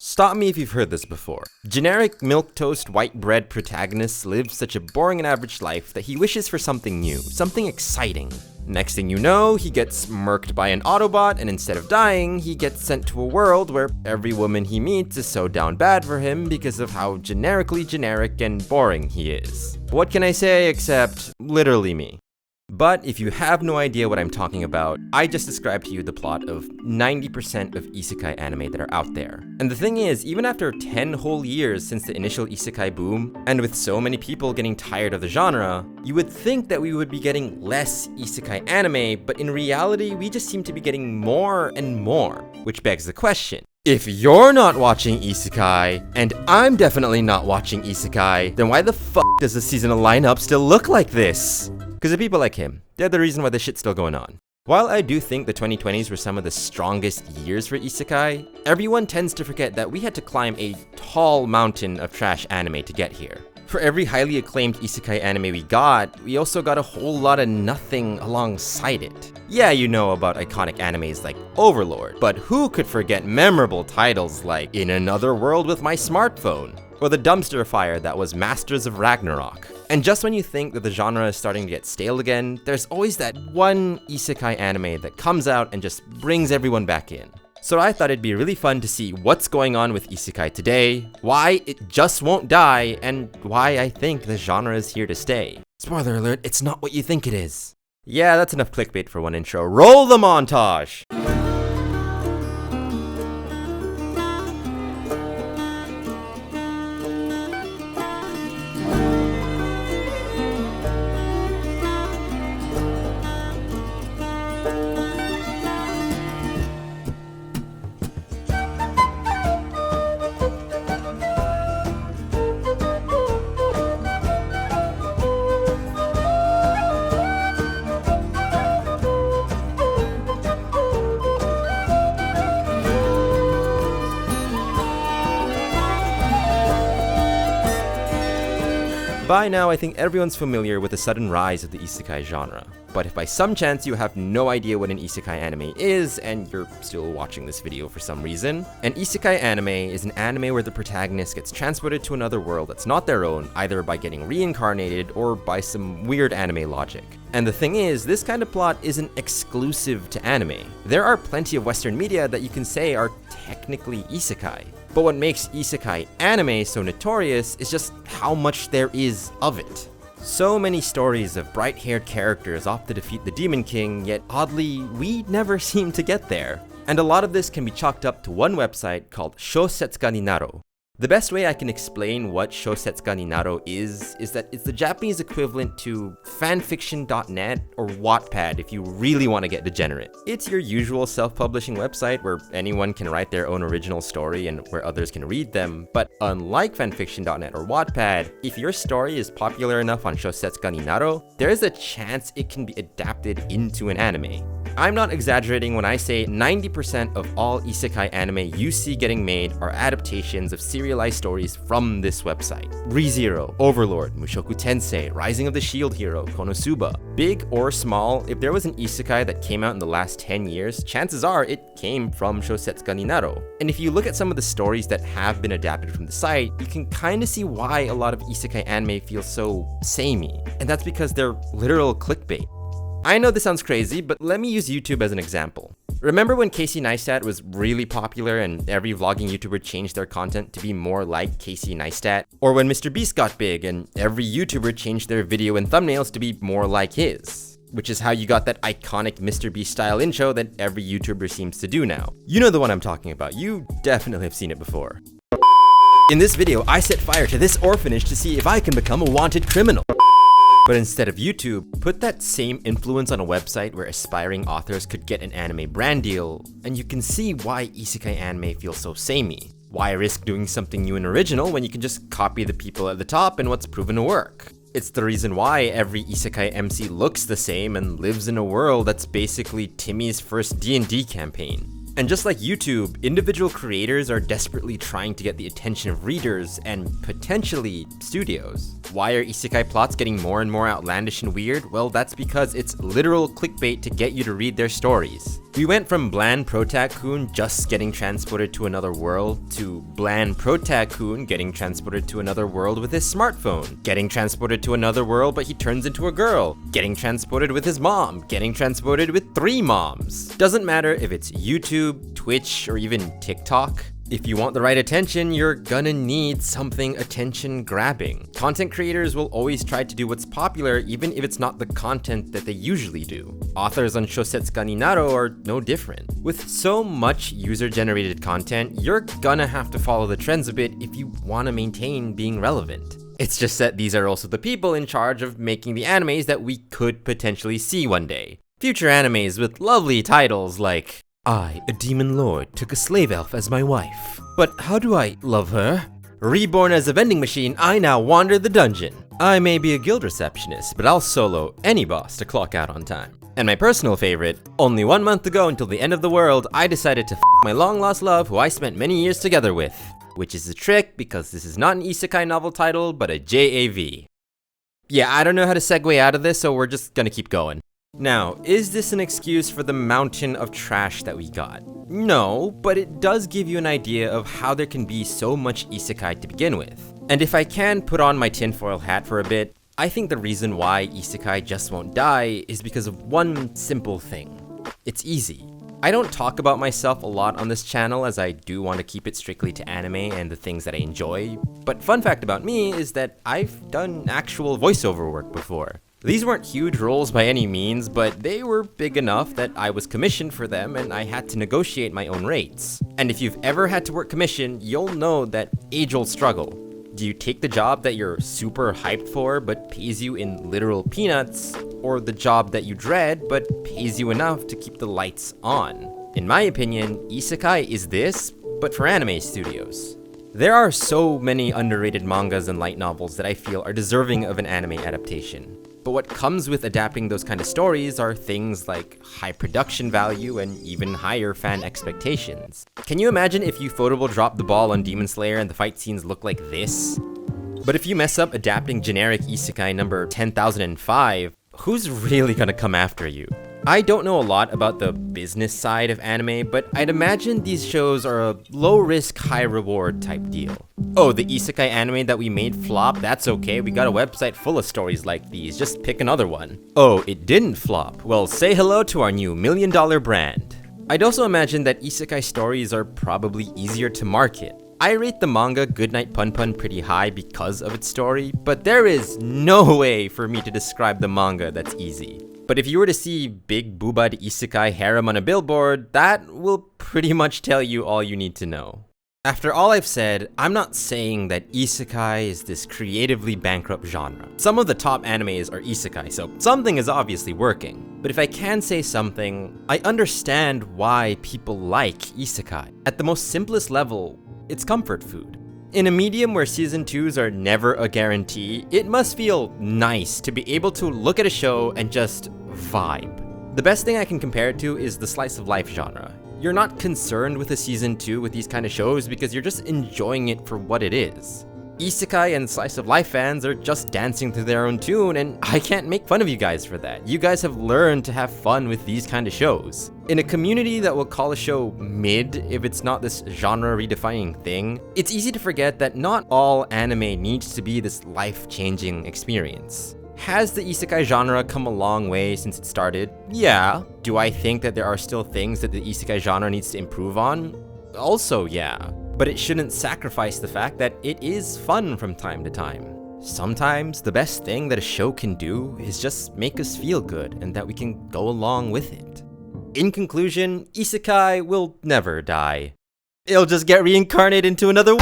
Stop me if you've heard this before. Generic milquetoast white bread protagonist lives such a boring and average life that he wishes for something new, something exciting. Next thing you know, he gets murked by an Autobot, and instead of dying, he gets sent to a world where every woman he meets is so down bad for him because of how generically generic and boring he is. What can I say except literally me? But if you have no idea what I'm talking about, I just described to you the plot of 90% of isekai anime that are out there. And the thing is, even after 10 whole years since the initial isekai boom, and with so many people getting tired of the genre, you would think that we would be getting less isekai anime, but in reality, we just seem to be getting more and more. Which begs the question, if you're not watching isekai, and I'm definitely not watching isekai, then why the fuck does the seasonal lineup still look like this? Because the people like him, they're the reason why this shit's still going on. While I do think the 2020s were some of the strongest years for isekai, everyone tends to forget that we had to climb a tall mountain of trash anime to get here. For every highly acclaimed isekai anime we got, we also got a whole lot of nothing alongside it. Yeah, you know about iconic animes like Overlord, but who could forget memorable titles like In Another World with My Smartphone, or the dumpster fire that was Masters of Ragnarok. And just when you think that the genre is starting to get stale again, there's always that one isekai anime that comes out and just brings everyone back in. So I thought it'd be really fun to see what's going on with isekai today, why it just won't die, and why I think the genre is here to stay. Spoiler alert, it's not what you think it is. Yeah, that's enough clickbait for one intro. Roll the montage! By now, I think everyone's familiar with the sudden rise of the isekai genre. But if by some chance you have no idea what an isekai anime is, and you're still watching this video for some reason, an isekai anime is an anime where the protagonist gets transported to another world that's not their own, either by getting reincarnated or by some weird anime logic. And the thing is, this kind of plot isn't exclusive to anime. There are plenty of Western media that you can say are technically isekai. But what makes isekai anime so notorious is just how much there is of it. So many stories of bright-haired characters off to defeat the Demon King, yet oddly, we never seem to get there. And a lot of this can be chalked up to one website called Shousetsuga ni Naro. The best way I can explain what Shousetsuga ni Naro is that it's the Japanese equivalent to fanfiction.net or Wattpad if you really want to get degenerate. It's your usual self-publishing website where anyone can write their own original story and where others can read them, but unlike fanfiction.net or Wattpad, if your story is popular enough on Shousetsuga ni Naro, there is a chance it can be adapted into an anime. I'm not exaggerating when I say 90% of all isekai anime you see getting made are adaptations of serialized stories from this website. ReZero, Overlord, Mushoku Tensei, Rising of the Shield Hero, Konosuba. Big or small, if there was an isekai that came out in the last 10 years, chances are it came from Shousetsuga ni Naro. And if you look at some of the stories that have been adapted from the site, you can kind of see why a lot of isekai anime feels so samey. And that's because they're literal clickbait. I know this sounds crazy, but let me use YouTube as an example. Remember when Casey Neistat was really popular and every vlogging YouTuber changed their content to be more like Casey Neistat? Or when MrBeast got big and every YouTuber changed their video and thumbnails to be more like his? Which is how you got that iconic MrBeast style intro that every YouTuber seems to do now. You know the one I'm talking about, you definitely have seen it before. In this video, I set fire to this orphanage to see if I can become a wanted criminal. But instead of YouTube, put that same influence on a website where aspiring authors could get an anime brand deal, and you can see why isekai anime feels so samey. Why risk doing something new and original when you can just copy the people at the top and what's proven to work? It's the reason why every isekai MC looks the same and lives in a world that's basically Timmy's first D&D campaign. And just like YouTube, individual creators are desperately trying to get the attention of readers and potentially studios. Why are isekai plots getting more and more outlandish and weird? Well, that's because it's literal clickbait to get you to read their stories. We went from bland Protag-kun just getting transported to another world to bland Protag-kun getting transported to another world with his smartphone, getting transported to another world but he turns into a girl, getting transported with his mom, getting transported with 3 moms. Doesn't matter if it's YouTube, Twitch, or even TikTok. If you want the right attention, you're gonna need something attention-grabbing. Content creators will always try to do what's popular even if it's not the content that they usually do. Authors on Shosetsuka ni Naro are no different. With so much user-generated content, you're gonna have to follow the trends a bit if you wanna maintain being relevant. It's just that these are also the people in charge of making the animes that we could potentially see one day. Future animes with lovely titles like I, a demon lord, took a slave elf as my wife. But how do I love her? Reborn as a vending machine, I now wander the dungeon. I may be a guild receptionist, but I'll solo any boss to clock out on time. And my personal favorite, only 1 month ago until the end of the world, I decided to f my long-lost love who I spent many years together with. Which is a trick because this is not an isekai novel title, but a JAV. Yeah, I don't know how to segue out of this, so we're just gonna keep going. Now, is this an excuse for the mountain of trash that we got? No, but it does give you an idea of how there can be so much isekai to begin with. And if I can put on my tinfoil hat for a bit, I think the reason why isekai just won't die is because of one simple thing. It's easy. I don't talk about myself a lot on this channel as I do want to keep it strictly to anime and the things that I enjoy, but fun fact about me is that I've done actual voiceover work before. These weren't huge roles by any means, but they were big enough that I was commissioned for them and I had to negotiate my own rates. And if you've ever had to work commission, you'll know that age-old struggle. Do you take the job that you're super hyped for but pays you in literal peanuts, or the job that you dread but pays you enough to keep the lights on? In my opinion, isekai is this, but for anime studios. There are so many underrated mangas and light novels that I feel are deserving of an anime adaptation. But what comes with adapting those kind of stories are things like high production value and even higher fan expectations. Can you imagine if Ufotable dropped the ball on Demon Slayer and the fight scenes look like this? But if you mess up adapting generic isekai number 10,005, who's really gonna come after you? I don't know a lot about the business side of anime, but I'd imagine these shows are a low-risk, high-reward type deal. Oh, the isekai anime that we made flop? That's okay, we got a website full of stories like these, just pick another one. Oh, it didn't flop? Well, say hello to our new $1 million brand. I'd also imagine that isekai stories are probably easier to market. I rate the manga Goodnight Pun Pun pretty high because of its story, but there is no way for me to describe the manga that's easy. But if you were to see big boobad isekai harem on a billboard, that will pretty much tell you all you need to know. After all I've said, I'm not saying that isekai is this creatively bankrupt genre. Some of the top animes are isekai, so something is obviously working. But if I can say something, I understand why people like isekai. At the most simplest level, it's comfort food. In a medium where season 2s are never a guarantee, it must feel nice to be able to look at a show and just vibe. The best thing I can compare it to is the slice of life genre. You're not concerned with a season 2 with these kind of shows because you're just enjoying it for what it is. Isekai and slice of life fans are just dancing to their own tune, and I can't make fun of you guys for that. You guys have learned to have fun with these kind of shows. In a community that will call a show mid if it's not this genre redefining thing, it's easy to forget that not all anime needs to be this life-changing experience. Has the isekai genre come a long way since it started? Yeah. Do I think that there are still things that the isekai genre needs to improve on? Also, yeah. But it shouldn't sacrifice the fact that it is fun from time to time. Sometimes the best thing that a show can do is just make us feel good and that we can go along with it. In conclusion, isekai will never die. It'll just get reincarnated into another